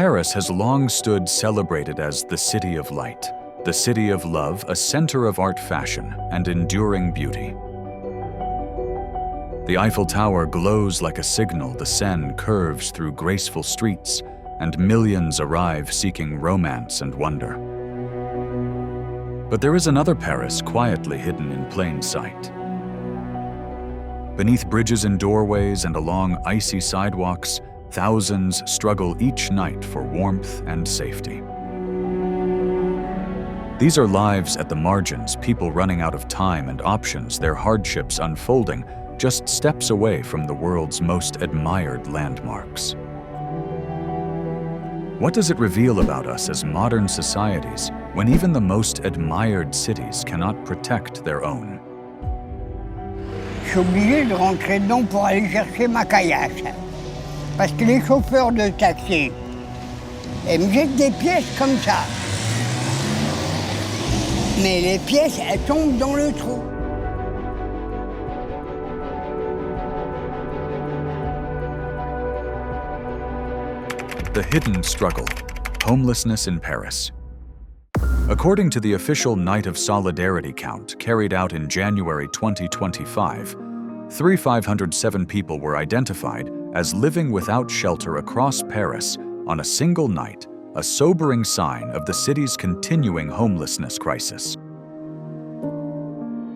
Paris has long stood celebrated as the city of light, the city of love, a center of art, fashion, and enduring beauty. The Eiffel Tower glows like a signal, the Seine curves through graceful streets, and millions arrive seeking romance and wonder. But there is another Paris quietly hidden in plain sight. Beneath bridges and doorways and along icy sidewalks, thousands struggle each night for warmth and safety. These are lives at the margins, people running out of time and options, their hardships unfolding just steps away from the world's most admired landmarks. What does it reveal about us as modern societies when even the most admired cities cannot protect their own? Je suis obligé de rentrer dedans pour aller chercher ma caillasse. Parce que les chauffeurs de taxi, ils me jettent des pièces comme ça. Mais les pièces, elles tombent dans le trou. The hidden struggle, homelessness in Paris. According to the official Night of Solidarity count carried out in January 2025, 3,507 people were identified as living without shelter across Paris on a single night, a sobering sign of the city's continuing homelessness crisis.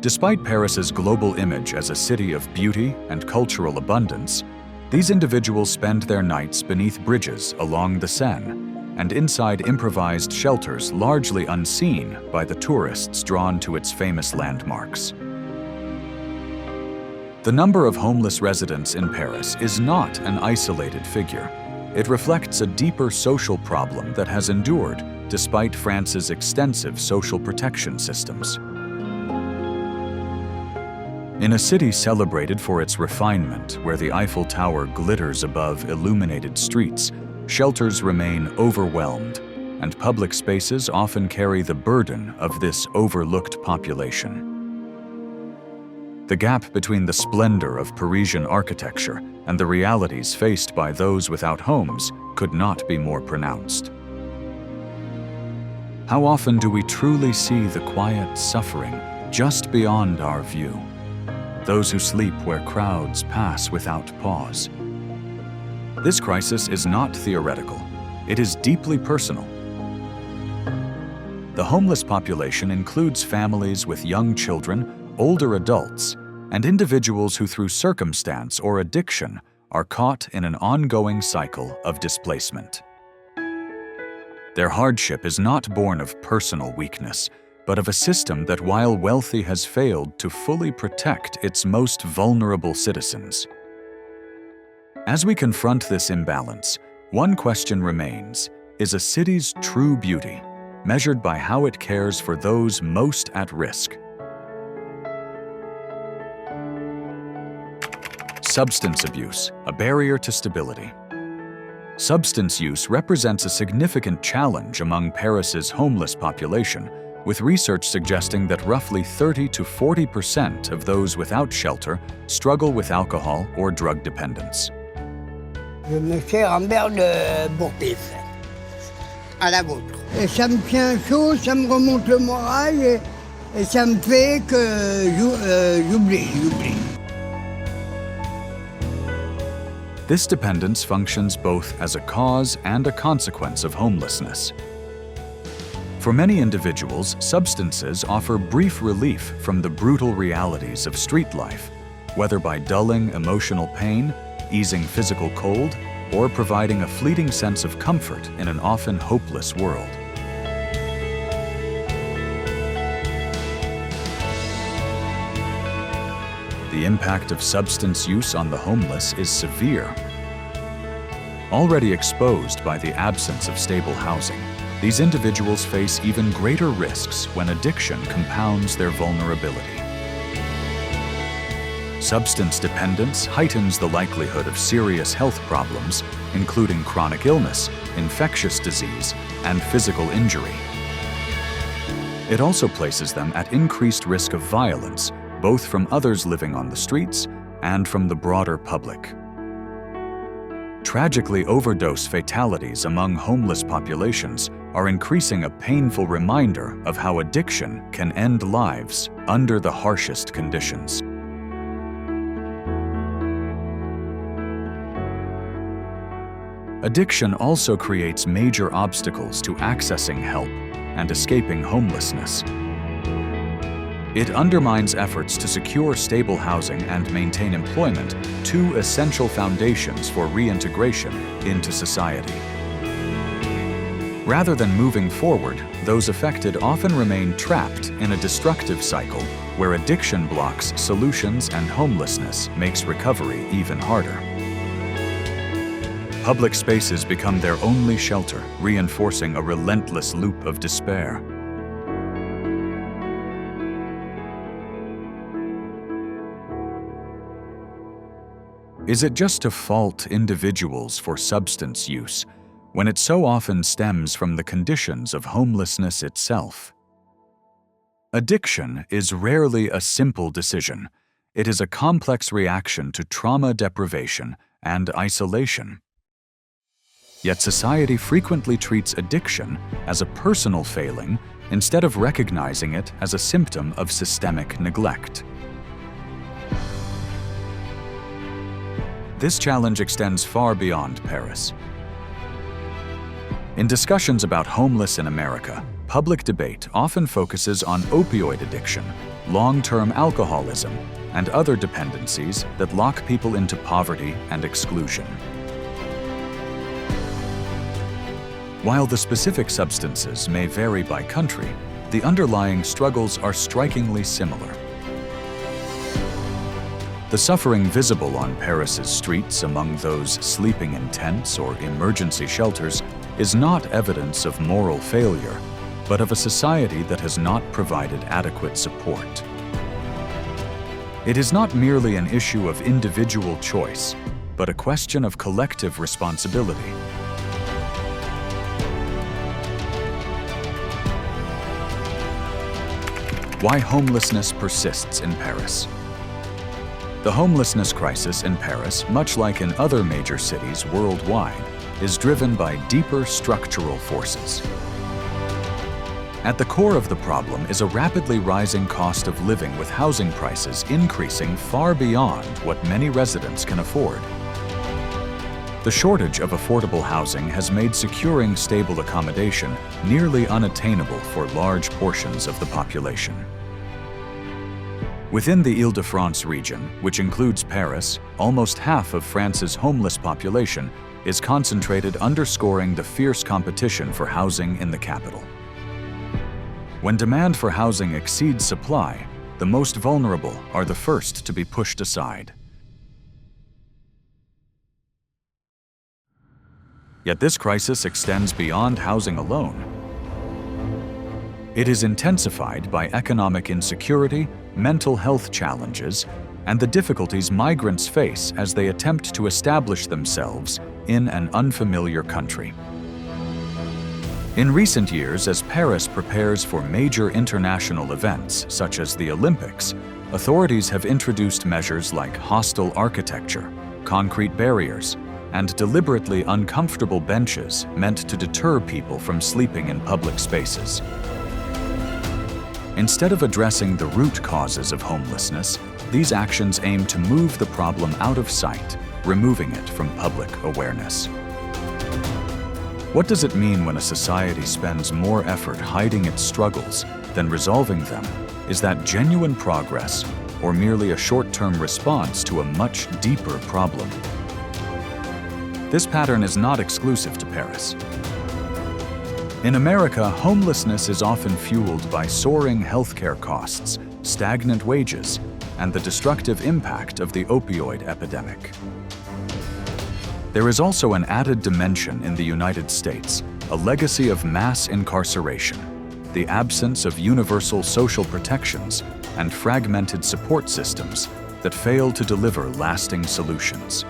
Despite Paris's global image as a city of beauty and cultural abundance, these individuals spend their nights beneath bridges along the Seine and inside improvised shelters largely unseen by the tourists drawn to its famous landmarks. The number of homeless residents in Paris is not an isolated figure. It reflects a deeper social problem that has endured despite France's extensive social protection systems. In a city celebrated for its refinement, where the Eiffel Tower glitters above illuminated streets, shelters remain overwhelmed, and public spaces often carry the burden of this overlooked population. The gap between the splendor of Parisian architecture and the realities faced by those without homes could not be more pronounced. How often do we truly see the quiet suffering just beyond our view? Those who sleep where crowds pass without pause. This crisis is not theoretical. It is deeply personal. The homeless population includes families with young children, older adults, and individuals who through circumstance or addiction are caught in an ongoing cycle of displacement. Their hardship is not born of personal weakness, but of a system that, while wealthy, has failed to fully protect its most vulnerable citizens. As we confront this imbalance, one question remains: is a city's true beauty measured by how it cares for those most at risk? Substance abuse, a barrier to stability. Substance use represents a significant challenge among Paris's homeless population, with research suggesting that roughly 30 to 40% of those without shelter struggle with alcohol or drug dependence. Je me fais un verre de bourpif à la vôtre. Et ça me tient chaud, ça me remonte le moral et ça me fait que j'oublie. This dependence functions both as a cause and a consequence of homelessness. For many individuals, substances offer brief relief from the brutal realities of street life, whether by dulling emotional pain, easing physical cold, or providing a fleeting sense of comfort in an often hopeless world. The impact of substance use on the homeless is severe. Already exposed by the absence of stable housing, these individuals face even greater risks when addiction compounds their vulnerability. Substance dependence heightens the likelihood of serious health problems, including chronic illness, infectious disease, and physical injury. It also places them at increased risk of violence, both from others living on the streets and from the broader public. Tragically, overdose fatalities among homeless populations are increasing, a painful reminder of how addiction can end lives under the harshest conditions. Addiction also creates major obstacles to accessing help and escaping homelessness. It undermines efforts to secure stable housing and maintain employment, two essential foundations for reintegration into society. Rather than moving forward, those affected often remain trapped in a destructive cycle where addiction blocks solutions and homelessness makes recovery even harder. Public spaces become their only shelter, reinforcing a relentless loop of despair. Is it just to fault individuals for substance use when it so often stems from the conditions of homelessness itself? Addiction is rarely a simple decision. It is a complex reaction to trauma, deprivation, and isolation. Yet society frequently treats addiction as a personal failing instead of recognizing it as a symptom of systemic neglect. This challenge extends far beyond Paris. In discussions about homeless in America, public debate often focuses on opioid addiction, long-term alcoholism, and other dependencies that lock people into poverty and exclusion. While the specific substances may vary by country, the underlying struggles are strikingly similar. The suffering visible on Paris's streets among those sleeping in tents or emergency shelters is not evidence of moral failure, but of a society that has not provided adequate support. It is not merely an issue of individual choice, but a question of collective responsibility. Why homelessness persists in Paris. The homelessness crisis in Paris, much like in other major cities worldwide, is driven by deeper structural forces. At the core of the problem is a rapidly rising cost of living, with housing prices increasing far beyond what many residents can afford. The shortage of affordable housing has made securing stable accommodation nearly unattainable for large portions of the population. Within the Île-de-France region, which includes Paris, almost half of France's homeless population is concentrated, underscoring the fierce competition for housing in the capital. When demand for housing exceeds supply, the most vulnerable are the first to be pushed aside. Yet this crisis extends beyond housing alone. It is intensified by economic insecurity, mental health challenges, and the difficulties migrants face as they attempt to establish themselves in an unfamiliar country. In recent years, as Paris prepares for major international events such as the Olympics, authorities have introduced measures like hostile architecture, concrete barriers, and deliberately uncomfortable benches meant to deter people from sleeping in public spaces. Instead of addressing the root causes of homelessness, these actions aim to move the problem out of sight, removing it from public awareness. What does it mean when a society spends more effort hiding its struggles than resolving them? Is that genuine progress, or merely a short-term response to a much deeper problem? This pattern is not exclusive to Paris. In America, homelessness is often fueled by soaring healthcare costs, stagnant wages, and the destructive impact of the opioid epidemic. There is also an added dimension in the United States, a legacy of mass incarceration, the absence of universal social protections, and fragmented support systems that fail to deliver lasting solutions.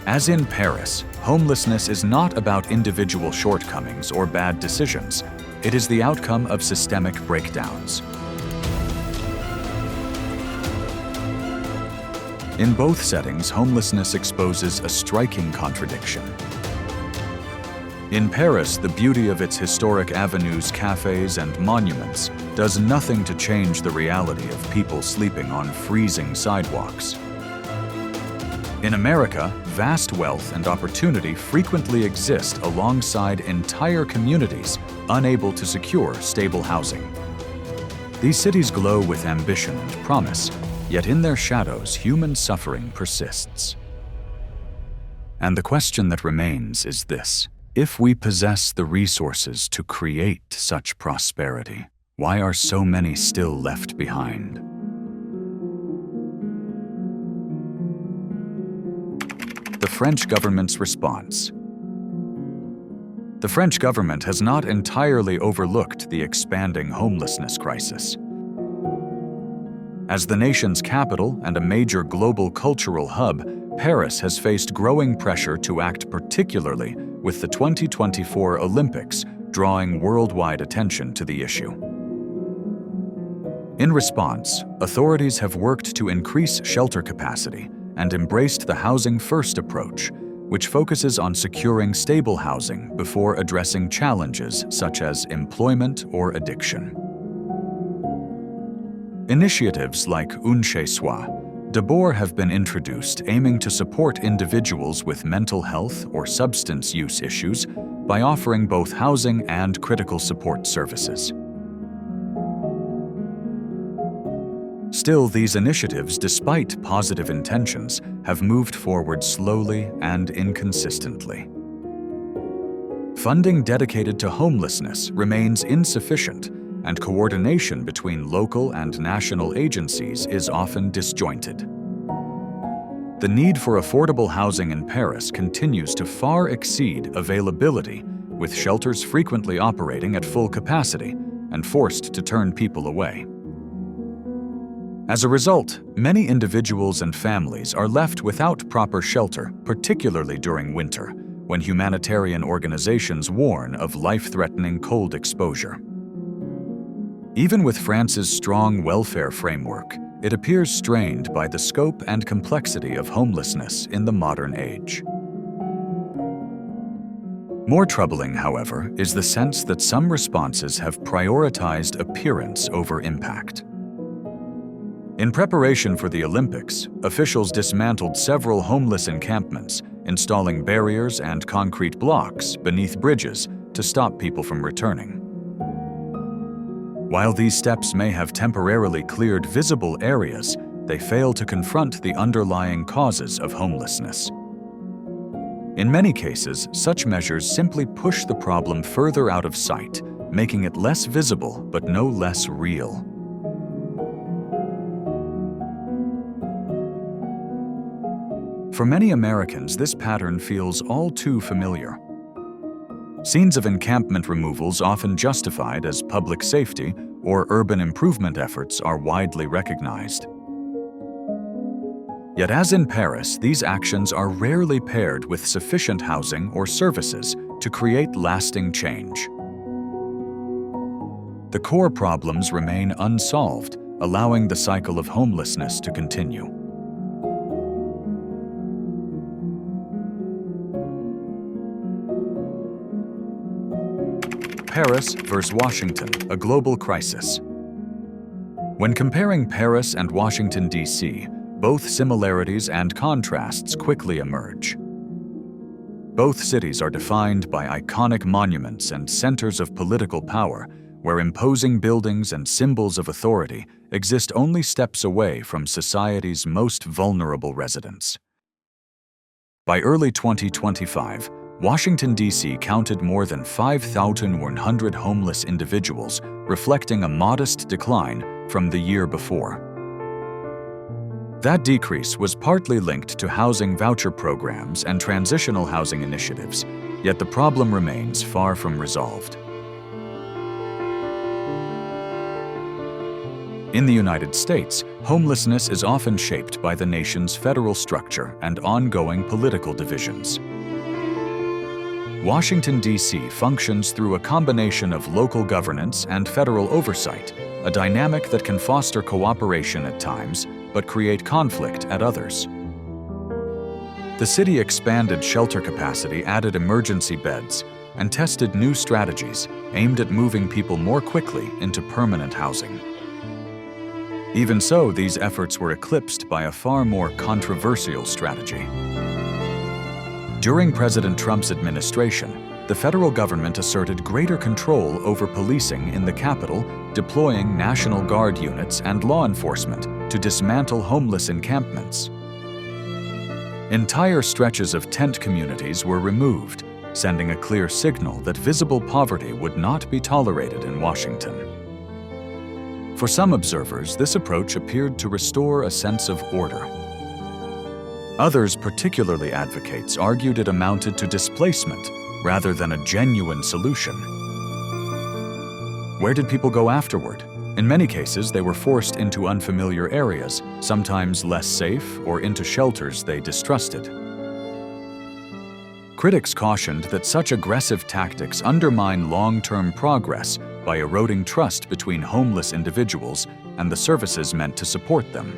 As in Paris, homelessness is not about individual shortcomings or bad decisions. It is the outcome of systemic breakdowns. In both settings, homelessness exposes a striking contradiction. In Paris, the beauty of its historic avenues, cafes, and monuments does nothing to change the reality of people sleeping on freezing sidewalks. In America, vast wealth and opportunity frequently exist alongside entire communities unable to secure stable housing. These cities glow with ambition and promise, yet in their shadows, human suffering persists. And the question that remains is this: if we possess the resources to create such prosperity, why are so many still left behind? The French government's response. The French government has not entirely overlooked the expanding homelessness crisis. As the nation's capital and a major global cultural hub, Paris has faced growing pressure to act, particularly with the 2024 Olympics drawing worldwide attention to the issue. In response, authorities have worked to increase shelter capacity and embraced the housing-first approach, which focuses on securing stable housing before addressing challenges such as employment or addiction. Initiatives like Un Chez Soi, Debour have been introduced aiming to support individuals with mental health or substance use issues by offering both housing and critical support services. Still, these initiatives, despite positive intentions, have moved forward slowly and inconsistently. Funding dedicated to homelessness remains insufficient, and coordination between local and national agencies is often disjointed. The need for affordable housing in Paris continues to far exceed availability, with shelters frequently operating at full capacity and forced to turn people away. As a result, many individuals and families are left without proper shelter, particularly during winter, when humanitarian organizations warn of life-threatening cold exposure. Even with France's strong welfare framework, it appears strained by the scope and complexity of homelessness in the modern age. More troubling, however, is the sense that some responses have prioritized appearance over impact. In preparation for the Olympics, officials dismantled several homeless encampments, installing barriers and concrete blocks beneath bridges to stop people from returning. While these steps may have temporarily cleared visible areas, they fail to confront the underlying causes of homelessness. In many cases, such measures simply push the problem further out of sight, making it less visible but no less real. For many Americans, this pattern feels all too familiar. Scenes of encampment removals, often justified as public safety or urban improvement efforts, are widely recognized. Yet as in Paris, these actions are rarely paired with sufficient housing or services to create lasting change. The core problems remain unsolved, allowing the cycle of homelessness to continue. Paris versus Washington, a global crisis. When comparing Paris and Washington, D.C., both similarities and contrasts quickly emerge. Both cities are defined by iconic monuments and centers of political power, where imposing buildings and symbols of authority exist only steps away from society's most vulnerable residents. By early 2025, Washington, D.C. counted more than 5,100 homeless individuals, reflecting a modest decline from the year before. That decrease was partly linked to housing voucher programs and transitional housing initiatives, yet the problem remains far from resolved. In the United States, homelessness is often shaped by the nation's federal structure and ongoing political divisions. Washington, D.C. functions through a combination of local governance and federal oversight, a dynamic that can foster cooperation at times, but create conflict at others. The city expanded shelter capacity, added emergency beds, and tested new strategies aimed at moving people more quickly into permanent housing. Even so, these efforts were eclipsed by a far more controversial strategy. During President Trump's administration, the federal government asserted greater control over policing in the capital, deploying National Guard units and law enforcement to dismantle homeless encampments. Entire stretches of tent communities were removed, sending a clear signal that visible poverty would not be tolerated in Washington. For some observers, this approach appeared to restore a sense of order. Others, particularly advocates, argued it amounted to displacement rather than a genuine solution. Where did people go afterward? In many cases, they were forced into unfamiliar areas, sometimes less safe, or into shelters they distrusted. Critics cautioned that such aggressive tactics undermine long-term progress by eroding trust between homeless individuals and the services meant to support them.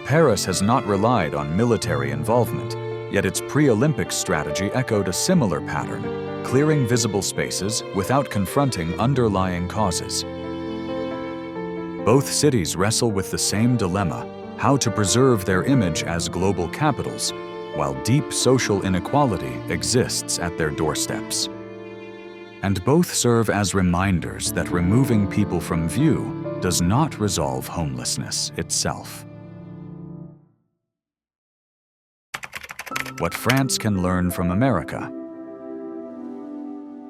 Paris has not relied on military involvement, yet its pre-Olympics strategy echoed a similar pattern, clearing visible spaces without confronting underlying causes. Both cities wrestle with the same dilemma: how to preserve their image as global capitals, while deep social inequality exists at their doorsteps. And both serve as reminders that removing people from view does not resolve homelessness itself. What France can learn from America.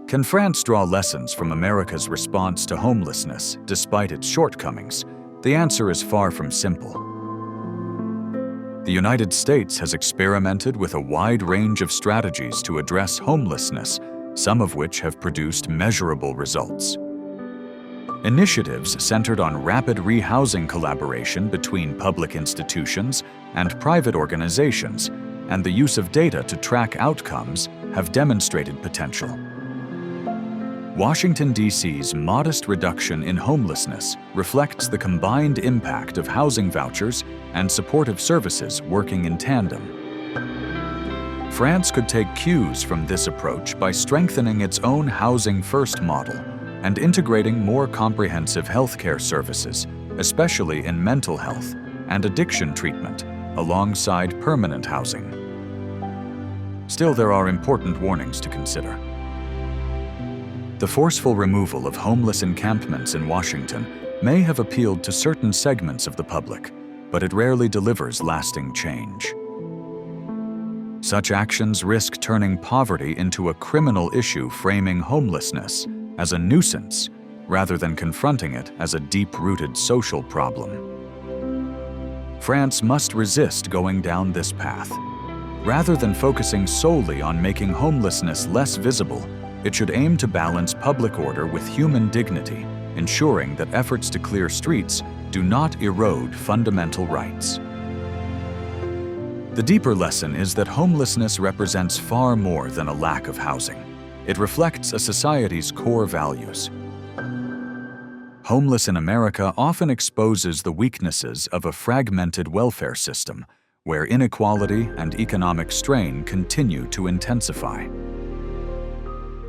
Can France draw lessons from America's response to homelessness, despite its shortcomings? The answer is far from simple. The United States has experimented with a wide range of strategies to address homelessness, some of which have produced measurable results. Initiatives centered on rapid rehousing collaboration between public institutions and private organizations, and the use of data to track outcomes, have demonstrated potential. Washington, D.C.'s modest reduction in homelessness reflects the combined impact of housing vouchers and supportive services working in tandem. France could take cues from this approach by strengthening its own housing-first model and integrating more comprehensive healthcare services, especially in mental health and addiction treatment, alongside permanent housing. Still, there are important warnings to consider. The forceful removal of homeless encampments in Washington may have appealed to certain segments of the public, but it rarely delivers lasting change. Such actions risk turning poverty into a criminal issue, framing homelessness as a nuisance rather than confronting it as a deep-rooted social problem. France must resist going down this path. Rather than focusing solely on making homelessness less visible, it should aim to balance public order with human dignity, ensuring that efforts to clear streets do not erode fundamental rights. The deeper lesson is that homelessness represents far more than a lack of housing. It reflects a society's core values. Homeless in America often exposes the weaknesses of a fragmented welfare system, where inequality and economic strain continue to intensify.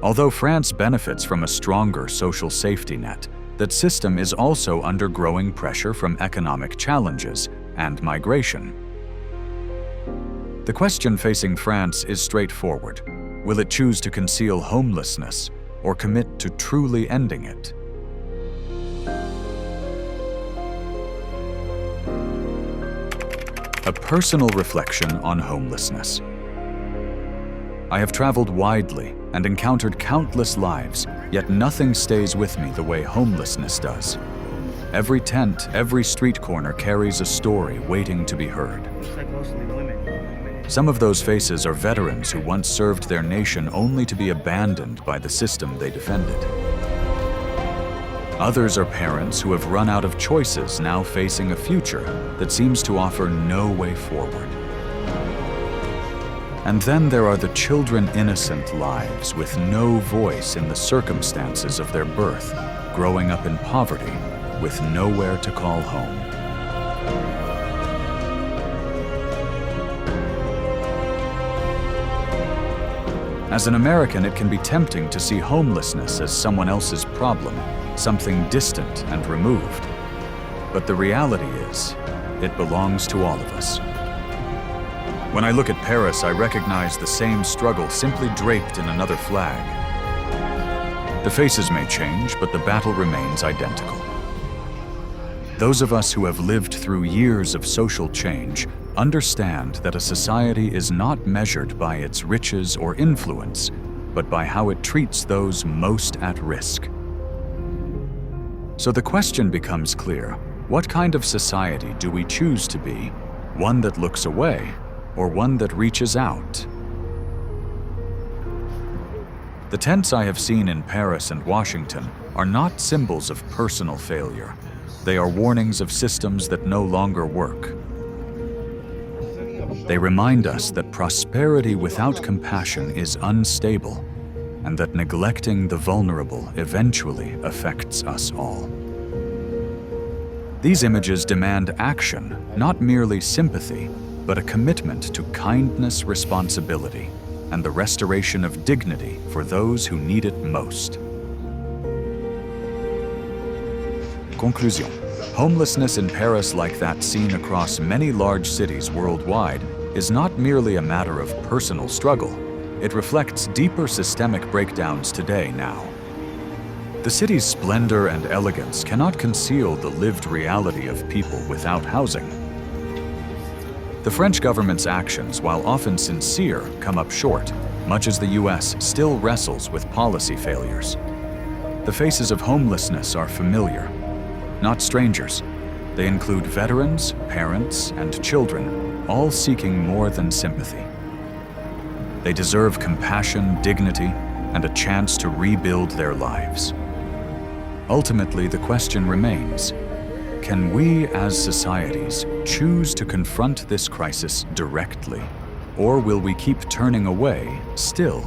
Although France benefits from a stronger social safety net, that system is also under growing pressure from economic challenges and migration. The question facing France is straightforward. Will it choose to conceal homelessness or commit to truly ending it? A personal reflection on homelessness. I have traveled widely and encountered countless lives, yet nothing stays with me the way homelessness does. Every tent, every street corner carries a story waiting to be heard. Some of those faces are veterans who once served their nation only to be abandoned by the system they defended. Others are parents who have run out of choices, now facing a future that seems to offer no way forward. And then there are the children innocent lives with no voice in the circumstances of their birth, growing up in poverty with nowhere to call home. As an American, it can be tempting to see homelessness as someone else's problem, something distant and removed. But the reality is, it belongs to all of us. When I look at Paris, I recognize the same struggle simply draped in another flag. The faces may change, but the battle remains identical. Those of us who have lived through years of social change understand that a society is not measured by its riches or influence, but by how it treats those most at risk. So the question becomes clear: what kind of society do we choose to be? One that looks away, or one that reaches out? The tents I have seen in Paris and Washington are not symbols of personal failure. They are warnings of systems that no longer work. They remind us that prosperity without compassion is unstable, and that neglecting the vulnerable eventually affects us all. These images demand action, not merely sympathy, but a commitment to kindness, responsibility, and the restoration of dignity for those who need it most. Conclusion. Homelessness in Paris, like that seen across many large cities worldwide, is not merely a matter of personal struggle. It reflects deeper systemic breakdowns today now. The city's splendor and elegance cannot conceal the lived reality of people without housing. The French government's actions, while often sincere, come up short, much as the US still wrestles with policy failures. The faces of homelessness are familiar, not strangers. They include veterans, parents, and children, all seeking more than sympathy. They deserve compassion, dignity, and a chance to rebuild their lives. Ultimately, the question remains: can we as societies choose to confront this crisis directly, or will we keep turning away, still